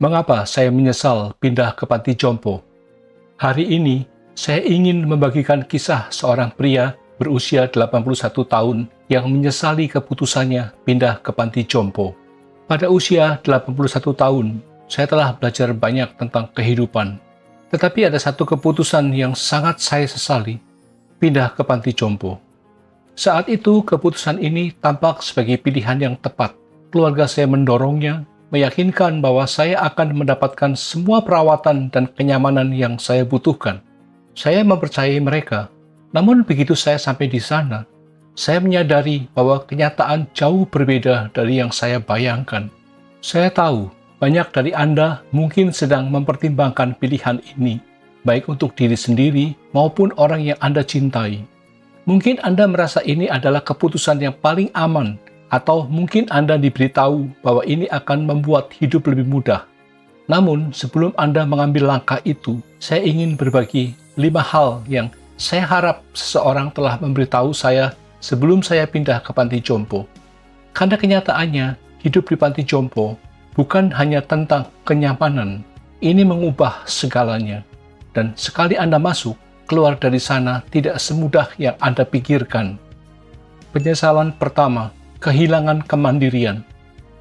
Mengapa saya menyesal pindah ke panti jompo? Hari ini, saya ingin membagikan kisah seorang pria berusia 81 tahun yang menyesali keputusannya pindah ke panti jompo. Pada usia 81 tahun, saya telah belajar banyak tentang kehidupan. Tetapi ada satu keputusan yang sangat saya sesali, pindah ke panti jompo. Saat itu, keputusan ini tampak sebagai pilihan yang tepat. Keluarga saya mendorongnya, meyakinkan bahwa saya akan mendapatkan semua perawatan dan kenyamanan yang saya butuhkan. Saya mempercayai mereka, namun begitu saya sampai di sana, saya menyadari bahwa kenyataan jauh berbeda dari yang saya bayangkan. Saya tahu, banyak dari Anda mungkin sedang mempertimbangkan pilihan ini, baik untuk diri sendiri maupun orang yang Anda cintai. Mungkin Anda merasa ini adalah keputusan yang paling aman, atau mungkin Anda diberitahu bahwa ini akan membuat hidup lebih mudah. Namun, sebelum Anda mengambil langkah itu, saya ingin berbagi 5 hal yang saya harap seseorang telah memberitahu saya sebelum saya pindah ke panti jompo. Karena kenyataannya, hidup di panti jompo bukan hanya tentang kenyamanan, ini mengubah segalanya. Dan sekali Anda masuk, keluar dari sana tidak semudah yang Anda pikirkan. Penyesalan pertama, kehilangan kemandirian.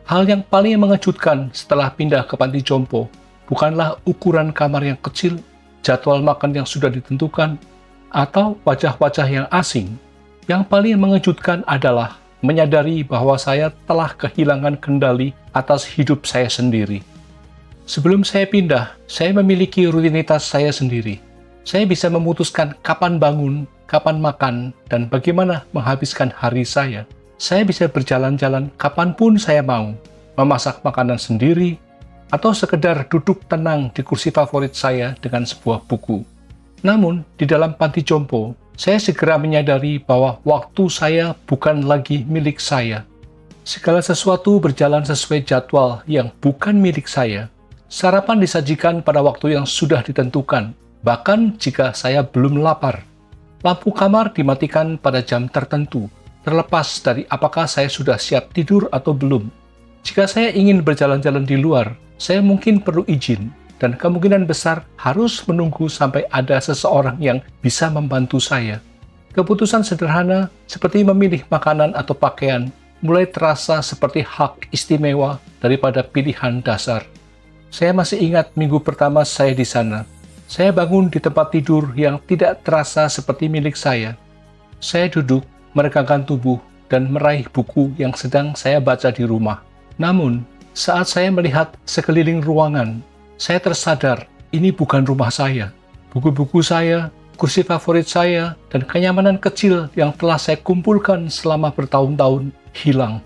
Hal yang paling mengejutkan setelah pindah ke panti jompo bukanlah ukuran kamar yang kecil, jadwal makan yang sudah ditentukan, atau wajah-wajah yang asing. Yang paling mengejutkan adalah menyadari bahwa saya telah kehilangan kendali atas hidup saya sendiri. Sebelum saya pindah, saya memiliki rutinitas saya sendiri. Saya bisa memutuskan kapan bangun, kapan makan, dan bagaimana menghabiskan hari saya. Saya bisa berjalan-jalan kapanpun saya mau, memasak makanan sendiri, atau sekedar duduk tenang di kursi favorit saya dengan sebuah buku. Namun, di dalam panti jompo, saya segera menyadari bahwa waktu saya bukan lagi milik saya. Segala sesuatu berjalan sesuai jadwal yang bukan milik saya. Sarapan disajikan pada waktu yang sudah ditentukan, bahkan jika saya belum lapar. Lampu kamar dimatikan pada jam tertentu, terlepas dari apakah saya sudah siap tidur atau belum. Jika saya ingin berjalan-jalan di luar, saya mungkin perlu izin, dan kemungkinan besar harus menunggu sampai ada seseorang yang bisa membantu saya. Keputusan sederhana seperti memilih makanan atau pakaian mulai terasa seperti hak istimewa daripada pilihan dasar. Saya masih ingat minggu pertama saya di sana. Saya bangun di tempat tidur yang tidak terasa seperti milik saya. Saya duduk, meregangkan tubuh, dan meraih buku yang sedang saya baca di rumah. Namun, saat saya melihat sekeliling ruangan, saya tersadar ini bukan rumah saya. Buku-buku saya, kursi favorit saya, dan kenyamanan kecil yang telah saya kumpulkan selama bertahun-tahun hilang.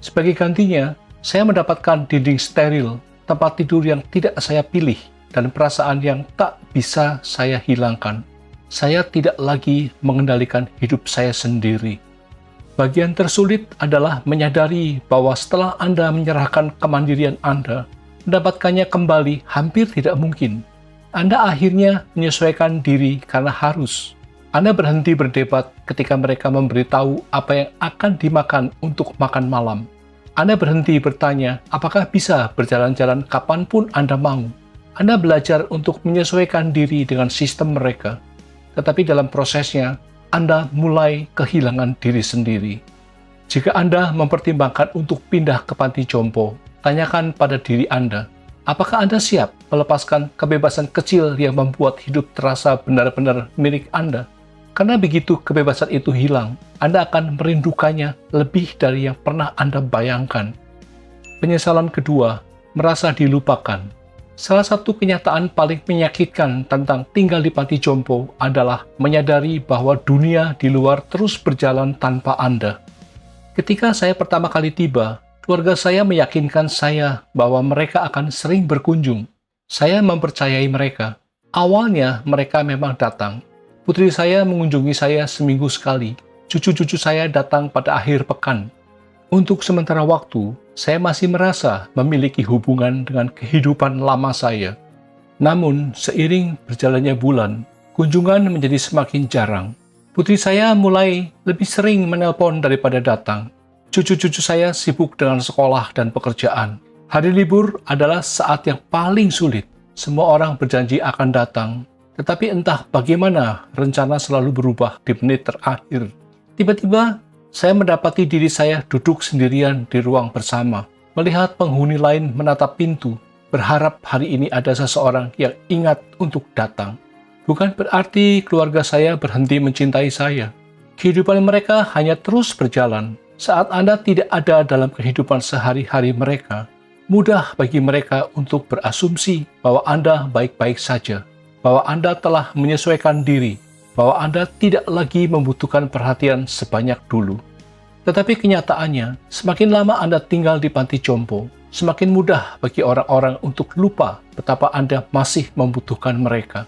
Sebagai gantinya, saya mendapatkan dinding steril, tempat tidur yang tidak saya pilih, dan perasaan yang tak bisa saya hilangkan. Saya tidak lagi mengendalikan hidup saya sendiri. Bagian tersulit adalah menyadari bahwa setelah Anda menyerahkan kemandirian Anda, mendapatkannya kembali hampir tidak mungkin. Anda akhirnya menyesuaikan diri karena harus. Anda berhenti berdebat ketika mereka memberitahu apa yang akan dimakan untuk makan malam. Anda berhenti bertanya apakah bisa berjalan-jalan kapanpun Anda mau. Anda belajar untuk menyesuaikan diri dengan sistem mereka, tetapi dalam prosesnya, Anda mulai kehilangan diri sendiri. Jika Anda mempertimbangkan untuk pindah ke panti jompo, tanyakan pada diri Anda, apakah Anda siap melepaskan kebebasan kecil yang membuat hidup terasa benar-benar milik Anda? Karena begitu kebebasan itu hilang, Anda akan merindukannya lebih dari yang pernah Anda bayangkan. Penyesalan kedua, merasa dilupakan. Salah satu kenyataan paling menyakitkan tentang tinggal di panti jompo adalah menyadari bahwa dunia di luar terus berjalan tanpa Anda. Ketika saya pertama kali tiba, keluarga saya meyakinkan saya bahwa mereka akan sering berkunjung. Saya mempercayai mereka. Awalnya mereka memang datang. Putri saya mengunjungi saya seminggu sekali. Cucu-cucu saya datang pada akhir pekan. Untuk sementara waktu, saya masih merasa memiliki hubungan dengan kehidupan lama saya. Namun, seiring berjalannya bulan, kunjungan menjadi semakin jarang. Putri saya mulai lebih sering menelpon daripada datang. Cucu-cucu saya sibuk dengan sekolah dan pekerjaan. Hari libur adalah saat yang paling sulit. Semua orang berjanji akan datang, tetapi entah bagaimana rencana selalu berubah di menit terakhir. Tiba-tiba, saya mendapati diri saya duduk sendirian di ruang bersama, melihat penghuni lain menatap pintu, berharap hari ini ada seseorang yang ingat untuk datang. Bukan berarti keluarga saya berhenti mencintai saya. Kehidupan mereka hanya terus berjalan. Saat Anda tidak ada dalam kehidupan sehari-hari mereka, mudah bagi mereka untuk berasumsi bahwa Anda baik-baik saja, bahwa Anda telah menyesuaikan diri, bahwa Anda tidak lagi membutuhkan perhatian sebanyak dulu. Tetapi kenyataannya, semakin lama Anda tinggal di panti jompo, semakin mudah bagi orang-orang untuk lupa betapa Anda masih membutuhkan mereka.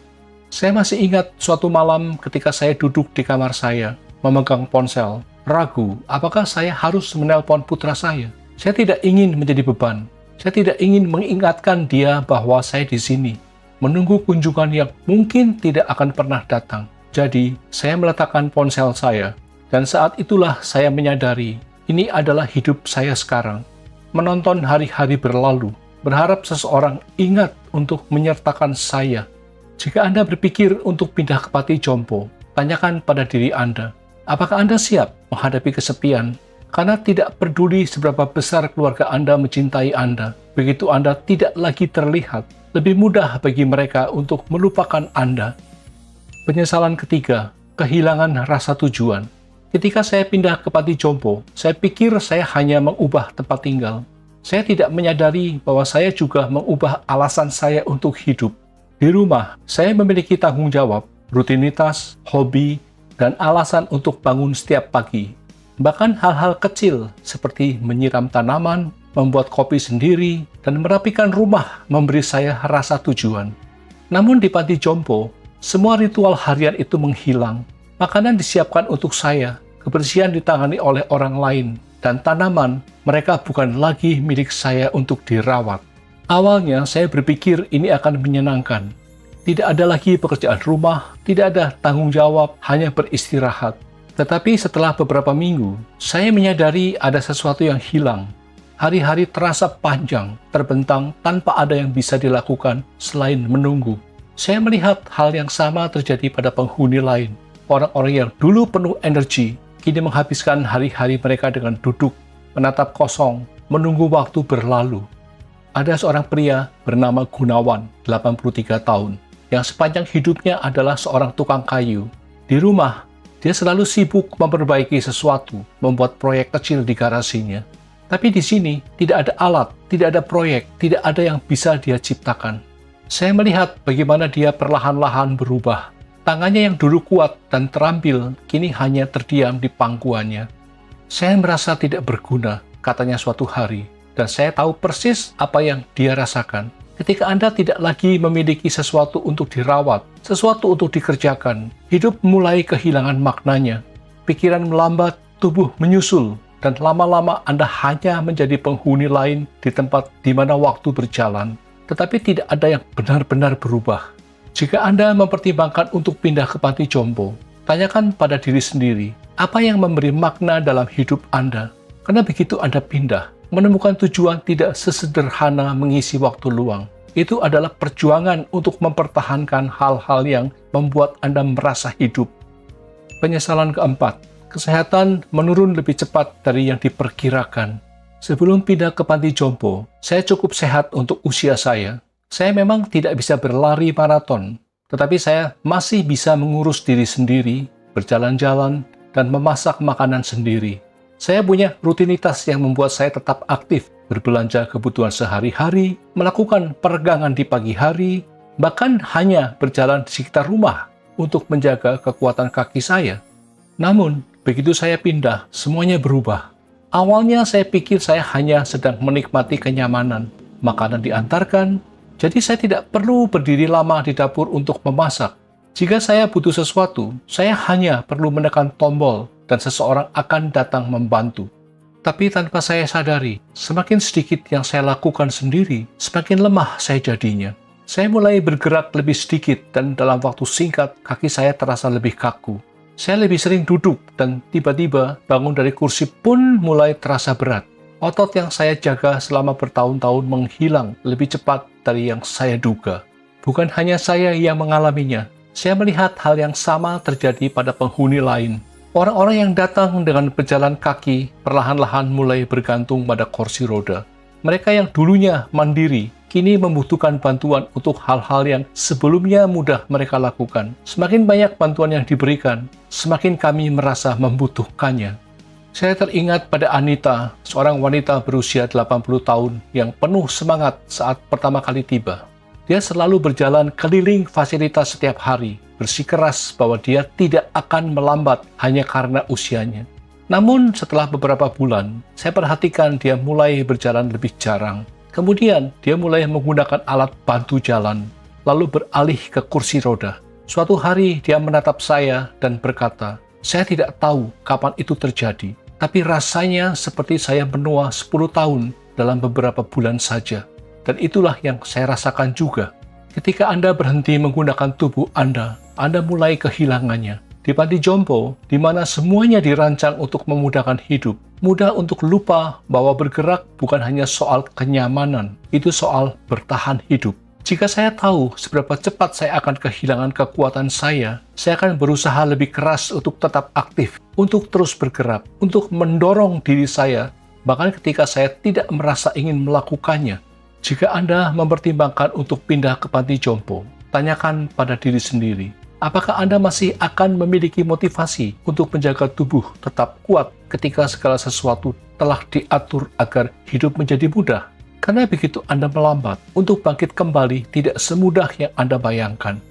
Saya masih ingat suatu malam ketika saya duduk di kamar saya, memegang ponsel, ragu apakah saya harus menelpon putra saya. Saya tidak ingin menjadi beban. Saya tidak ingin mengingatkan dia bahwa saya di sini, menunggu kunjungan yang mungkin tidak akan pernah datang. Jadi, saya meletakkan ponsel saya, dan saat itulah saya menyadari, ini adalah hidup saya sekarang. Menonton hari-hari berlalu, berharap seseorang ingat untuk menyertakan saya. Jika Anda berpikir untuk pindah ke panti jompo, tanyakan pada diri Anda, apakah Anda siap menghadapi kesepian? Karena tidak peduli seberapa besar keluarga Anda mencintai Anda, begitu Anda tidak lagi terlihat, lebih mudah bagi mereka untuk melupakan Anda. Penyesalan ketiga, kehilangan rasa tujuan. Ketika saya pindah ke panti jompo, saya pikir saya hanya mengubah tempat tinggal. Saya tidak menyadari bahwa saya juga mengubah alasan saya untuk hidup. Di rumah, saya memiliki tanggung jawab, rutinitas, hobi, dan alasan untuk bangun setiap pagi. Bahkan hal-hal kecil seperti menyiram tanaman, membuat kopi sendiri, dan merapikan rumah memberi saya rasa tujuan. Namun di panti jompo, semua ritual harian itu menghilang. Makanan disiapkan untuk saya, kebersihan ditangani oleh orang lain, dan tanaman mereka bukan lagi milik saya untuk dirawat. Awalnya saya berpikir ini akan menyenangkan. Tidak ada lagi pekerjaan rumah, tidak ada tanggung jawab, hanya beristirahat. Tetapi setelah beberapa minggu, saya menyadari ada sesuatu yang hilang. Hari-hari terasa panjang, terbentang tanpa ada yang bisa dilakukan selain menunggu. Saya melihat hal yang sama terjadi pada penghuni lain. Orang-orang yang dulu penuh energi, kini menghabiskan hari-hari mereka dengan duduk, menatap kosong, menunggu waktu berlalu. Ada seorang pria bernama Gunawan, 83 tahun, yang sepanjang hidupnya adalah seorang tukang kayu. Di rumah, dia selalu sibuk memperbaiki sesuatu, membuat proyek kecil di garasinya. Tapi di sini tidak ada alat, tidak ada proyek, tidak ada yang bisa dia ciptakan. Saya melihat bagaimana dia perlahan-lahan berubah. Tangannya yang dulu kuat dan terampil, kini hanya terdiam di pangkuannya. Saya merasa tidak berguna, katanya suatu hari. Dan saya tahu persis apa yang dia rasakan. Ketika Anda tidak lagi memiliki sesuatu untuk dirawat, sesuatu untuk dikerjakan, hidup mulai kehilangan maknanya. Pikiran melambat, tubuh menyusul, dan lama-lama Anda hanya menjadi penghuni lain di tempat di mana waktu berjalan, tetapi tidak ada yang benar-benar berubah. Jika Anda mempertimbangkan untuk pindah ke panti jompo, tanyakan pada diri sendiri, apa yang memberi makna dalam hidup Anda? Karena begitu Anda pindah, menemukan tujuan tidak sesederhana mengisi waktu luang. Itu adalah perjuangan untuk mempertahankan hal-hal yang membuat Anda merasa hidup. Penyesalan keempat, kesehatan menurun lebih cepat dari yang diperkirakan. Sebelum pindah ke panti jompo, saya cukup sehat untuk usia saya. Saya memang tidak bisa berlari maraton, tetapi saya masih bisa mengurus diri sendiri, berjalan-jalan, dan memasak makanan sendiri. Saya punya rutinitas yang membuat saya tetap aktif, berbelanja kebutuhan sehari-hari, melakukan peregangan di pagi hari, bahkan hanya berjalan di sekitar rumah untuk menjaga kekuatan kaki saya. Namun, begitu saya pindah, semuanya berubah. Awalnya saya pikir saya hanya sedang menikmati kenyamanan. Makanan diantarkan, jadi saya tidak perlu berdiri lama di dapur untuk memasak. Jika saya butuh sesuatu, saya hanya perlu menekan tombol dan seseorang akan datang membantu. Tapi tanpa saya sadari, semakin sedikit yang saya lakukan sendiri, semakin lemah saya jadinya. Saya mulai bergerak lebih sedikit dan dalam waktu singkat, kaki saya terasa lebih kaku. Saya lebih sering duduk dan tiba-tiba bangun dari kursi pun mulai terasa berat. Otot yang saya jaga selama bertahun-tahun menghilang lebih cepat dari yang saya duga. Bukan hanya saya yang mengalaminya, saya melihat hal yang sama terjadi pada penghuni lain. Orang-orang yang datang dengan berjalan kaki perlahan-lahan mulai bergantung pada kursi roda. Mereka yang dulunya mandiri, kini membutuhkan bantuan untuk hal-hal yang sebelumnya mudah mereka lakukan. Semakin banyak bantuan yang diberikan, semakin kami merasa membutuhkannya. Saya teringat pada Anita, seorang wanita berusia 80 tahun yang penuh semangat saat pertama kali tiba. Dia selalu berjalan keliling fasilitas setiap hari, bersikeras bahwa dia tidak akan melambat hanya karena usianya. Namun setelah beberapa bulan, saya perhatikan dia mulai berjalan lebih jarang. Kemudian dia mulai menggunakan alat bantu jalan, lalu beralih ke kursi roda. Suatu hari dia menatap saya dan berkata, "Saya tidak tahu kapan itu terjadi, tapi rasanya seperti saya menua 10 tahun dalam beberapa bulan saja." Dan itulah yang saya rasakan juga. Ketika Anda berhenti menggunakan tubuh Anda mulai kehilangannya. Di panti jompo, di mana semuanya dirancang untuk memudahkan hidup, mudah untuk lupa bahwa bergerak bukan hanya soal kenyamanan, itu soal bertahan hidup. Jika saya tahu seberapa cepat saya akan kehilangan kekuatan saya akan berusaha lebih keras untuk tetap aktif, untuk terus bergerak, untuk mendorong diri saya, bahkan ketika saya tidak merasa ingin melakukannya. Jika Anda mempertimbangkan untuk pindah ke panti jompo, tanyakan pada diri sendiri, apakah Anda masih akan memiliki motivasi untuk menjaga tubuh tetap kuat ketika segala sesuatu telah diatur agar hidup menjadi mudah? Karena begitu Anda melambat, untuk bangkit kembali tidak semudah yang Anda bayangkan.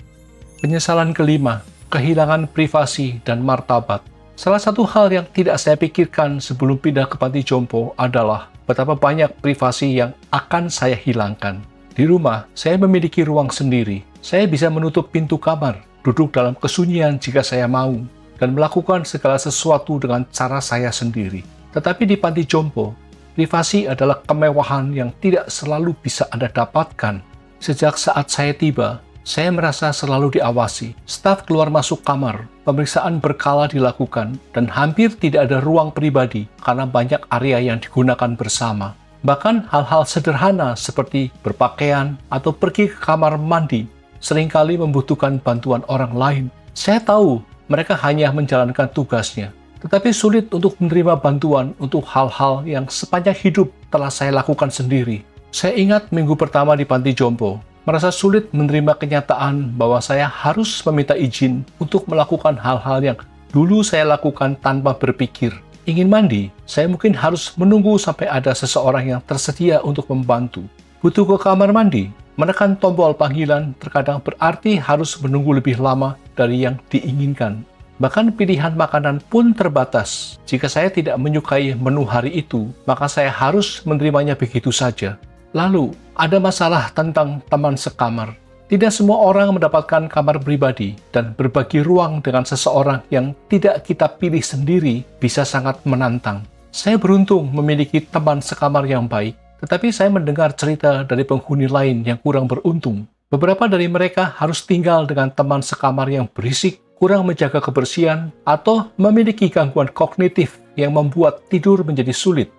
Penyesalan kelima, kehilangan privasi dan martabat. Salah satu hal yang tidak saya pikirkan sebelum pindah ke panti jompo adalah betapa banyak privasi yang akan saya hilangkan. Di rumah, saya memiliki ruang sendiri. Saya bisa menutup pintu kamar, duduk dalam kesunyian jika saya mau, dan melakukan segala sesuatu dengan cara saya sendiri. Tetapi di panti jompo, privasi adalah kemewahan yang tidak selalu bisa Anda dapatkan. Sejak saat saya tiba, saya merasa selalu diawasi. Staf keluar masuk kamar, pemeriksaan berkala dilakukan, dan hampir tidak ada ruang pribadi karena banyak area yang digunakan bersama. Bahkan hal-hal sederhana seperti berpakaian atau pergi ke kamar mandi seringkali membutuhkan bantuan orang lain. Saya tahu mereka hanya menjalankan tugasnya, tetapi sulit untuk menerima bantuan untuk hal-hal yang sepanjang hidup telah saya lakukan sendiri. Saya ingat minggu pertama di panti jompo, merasa sulit menerima kenyataan bahwa saya harus meminta izin untuk melakukan hal-hal yang dulu saya lakukan tanpa berpikir. Ingin mandi, saya mungkin harus menunggu sampai ada seseorang yang tersedia untuk membantu. Butuh ke kamar mandi, menekan tombol panggilan terkadang berarti harus menunggu lebih lama dari yang diinginkan. Bahkan pilihan makanan pun terbatas. Jika saya tidak menyukai menu hari itu, maka saya harus menerimanya begitu saja. Lalu, ada masalah tentang teman sekamar. Tidak semua orang mendapatkan kamar pribadi, dan berbagi ruang dengan seseorang yang tidak kita pilih sendiri bisa sangat menantang. Saya beruntung memiliki teman sekamar yang baik, tetapi saya mendengar cerita dari penghuni lain yang kurang beruntung. Beberapa dari mereka harus tinggal dengan teman sekamar yang berisik, kurang menjaga kebersihan, atau memiliki gangguan kognitif yang membuat tidur menjadi sulit.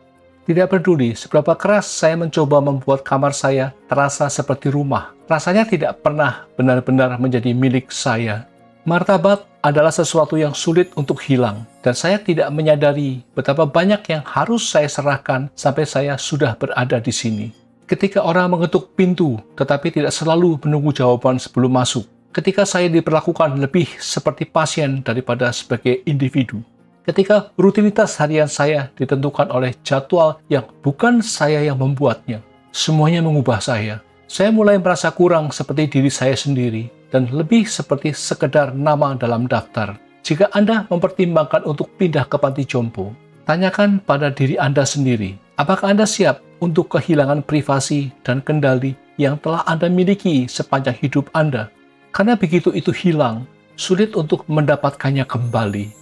Tidak peduli seberapa keras saya mencoba membuat kamar saya terasa seperti rumah, rasanya tidak pernah benar-benar menjadi milik saya. Martabat adalah sesuatu yang sulit untuk hilang, dan saya tidak menyadari betapa banyak yang harus saya serahkan sampai saya sudah berada di sini. Ketika orang mengetuk pintu, tetapi tidak selalu menunggu jawaban sebelum masuk. Ketika saya diperlakukan lebih seperti pasien daripada sebagai individu. Ketika rutinitas harian saya ditentukan oleh jadwal yang bukan saya yang membuatnya. Semuanya mengubah saya. Saya mulai merasa kurang seperti diri saya sendiri dan lebih seperti sekedar nama dalam daftar. Jika Anda mempertimbangkan untuk pindah ke panti jompo, tanyakan pada diri Anda sendiri, apakah Anda siap untuk kehilangan privasi dan kendali yang telah Anda miliki sepanjang hidup Anda? Karena begitu itu hilang, sulit untuk mendapatkannya kembali.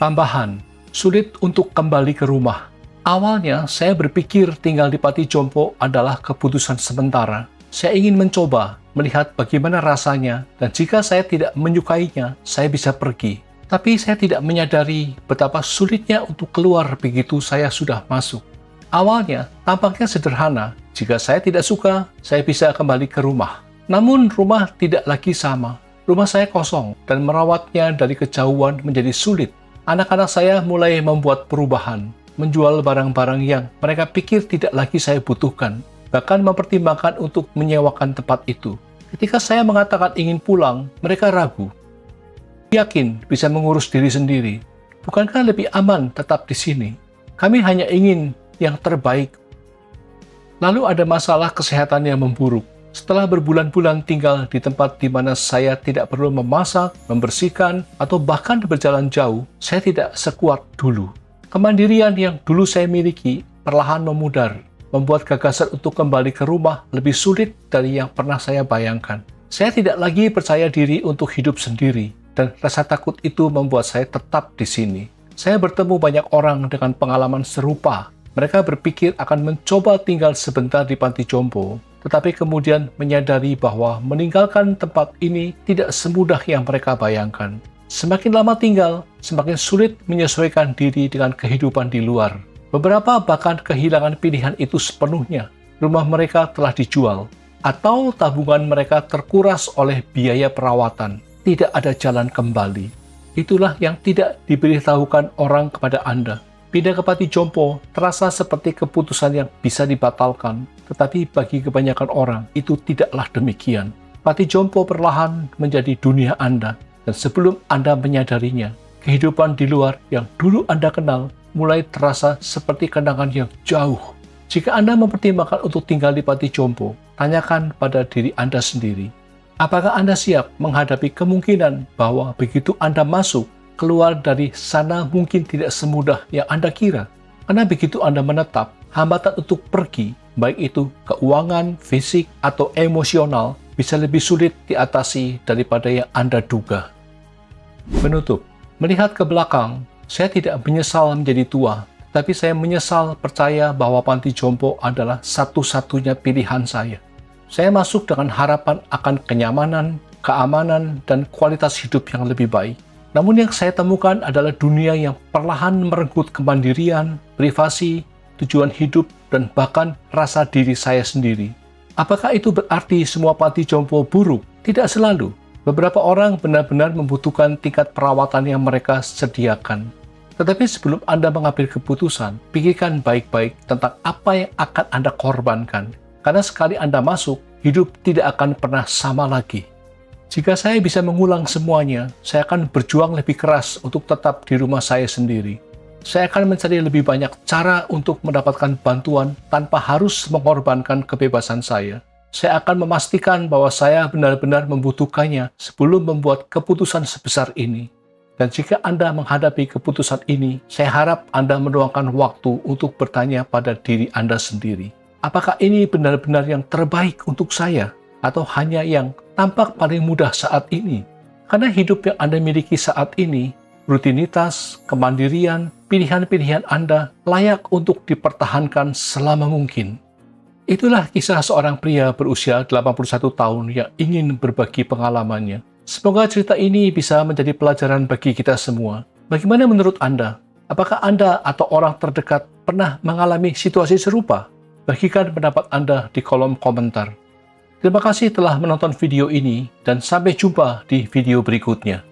Tambahan, sulit untuk kembali ke rumah. Awalnya, saya berpikir tinggal di panti jompo adalah keputusan sementara. Saya ingin mencoba, melihat bagaimana rasanya, dan jika saya tidak menyukainya, saya bisa pergi. Tapi saya tidak menyadari betapa sulitnya untuk keluar begitu saya sudah masuk. Awalnya, tampaknya sederhana. Jika saya tidak suka, saya bisa kembali ke rumah. Namun, rumah tidak lagi sama. Rumah saya kosong, dan merawatnya dari kejauhan menjadi sulit. Anak-anak saya mulai membuat perubahan, menjual barang-barang yang mereka pikir tidak lagi saya butuhkan, bahkan mempertimbangkan untuk menyewakan tempat itu. Ketika saya mengatakan ingin pulang, mereka ragu. Yakin bisa mengurus diri sendiri. Bukankah lebih aman tetap di sini? Kami hanya ingin yang terbaik. Lalu ada masalah kesehatan yang memburuk. Setelah berbulan-bulan tinggal di tempat di mana saya tidak perlu memasak, membersihkan, atau bahkan berjalan jauh, saya tidak sekuat dulu. Kemandirian yang dulu saya miliki perlahan memudar, membuat gagasan untuk kembali ke rumah lebih sulit dari yang pernah saya bayangkan. Saya tidak lagi percaya diri untuk hidup sendiri, dan rasa takut itu membuat saya tetap di sini. Saya bertemu banyak orang dengan pengalaman serupa. Mereka berpikir akan mencoba tinggal sebentar di panti jompo, tetapi kemudian menyadari bahwa meninggalkan tempat ini tidak semudah yang mereka bayangkan. Semakin lama tinggal, semakin sulit menyesuaikan diri dengan kehidupan di luar. Beberapa bahkan kehilangan pilihan itu sepenuhnya. Rumah mereka telah dijual, atau tabungan mereka terkuras oleh biaya perawatan. Tidak ada jalan kembali. Itulah yang tidak diberitahukan orang kepada Anda. Pindah ke panti jompo terasa seperti keputusan yang bisa dibatalkan, tetapi bagi kebanyakan orang itu tidaklah demikian. Panti jompo perlahan menjadi dunia Anda, dan sebelum Anda menyadarinya, kehidupan di luar yang dulu Anda kenal mulai terasa seperti kenangan yang jauh. Jika Anda mempertimbangkan untuk tinggal di panti jompo, tanyakan pada diri Anda sendiri, apakah Anda siap menghadapi kemungkinan bahwa begitu Anda masuk, keluar dari sana mungkin tidak semudah yang Anda kira? Karena begitu Anda menetap, hambatan untuk pergi, baik itu keuangan, fisik, atau emosional, bisa lebih sulit diatasi daripada yang Anda duga. Menutup, melihat ke belakang, saya tidak menyesal menjadi tua, tapi saya menyesal percaya bahwa panti jompo adalah satu-satunya pilihan saya. Saya masuk dengan harapan akan kenyamanan, keamanan, dan kualitas hidup yang lebih baik. Namun yang saya temukan adalah dunia yang perlahan merenggut kemandirian, privasi, tujuan hidup, dan bahkan rasa diri saya sendiri. Apakah itu berarti semua panti jompo buruk? Tidak selalu. Beberapa orang benar-benar membutuhkan tingkat perawatan yang mereka sediakan. Tetapi sebelum Anda mengambil keputusan, pikirkan baik-baik tentang apa yang akan Anda korbankan. Karena sekali Anda masuk, hidup tidak akan pernah sama lagi. Jika saya bisa mengulang semuanya, saya akan berjuang lebih keras untuk tetap di rumah saya sendiri. Saya akan mencari lebih banyak cara untuk mendapatkan bantuan tanpa harus mengorbankan kebebasan saya. Saya akan memastikan bahwa saya benar-benar membutuhkannya sebelum membuat keputusan sebesar ini. Dan jika Anda menghadapi keputusan ini, saya harap Anda meluangkan waktu untuk bertanya pada diri Anda sendiri. Apakah ini benar-benar yang terbaik untuk saya? Atau hanya yang tampak paling mudah saat ini? Karena hidup yang Anda miliki saat ini, rutinitas, kemandirian, pilihan-pilihan Anda layak untuk dipertahankan selama mungkin. Itulah kisah seorang pria berusia 81 tahun yang ingin berbagi pengalamannya. Semoga cerita ini bisa menjadi pelajaran bagi kita semua. Bagaimana menurut Anda? Apakah Anda atau orang terdekat pernah mengalami situasi serupa? Bagikan pendapat Anda di kolom komentar. Terima kasih telah menonton video ini dan sampai jumpa di video berikutnya.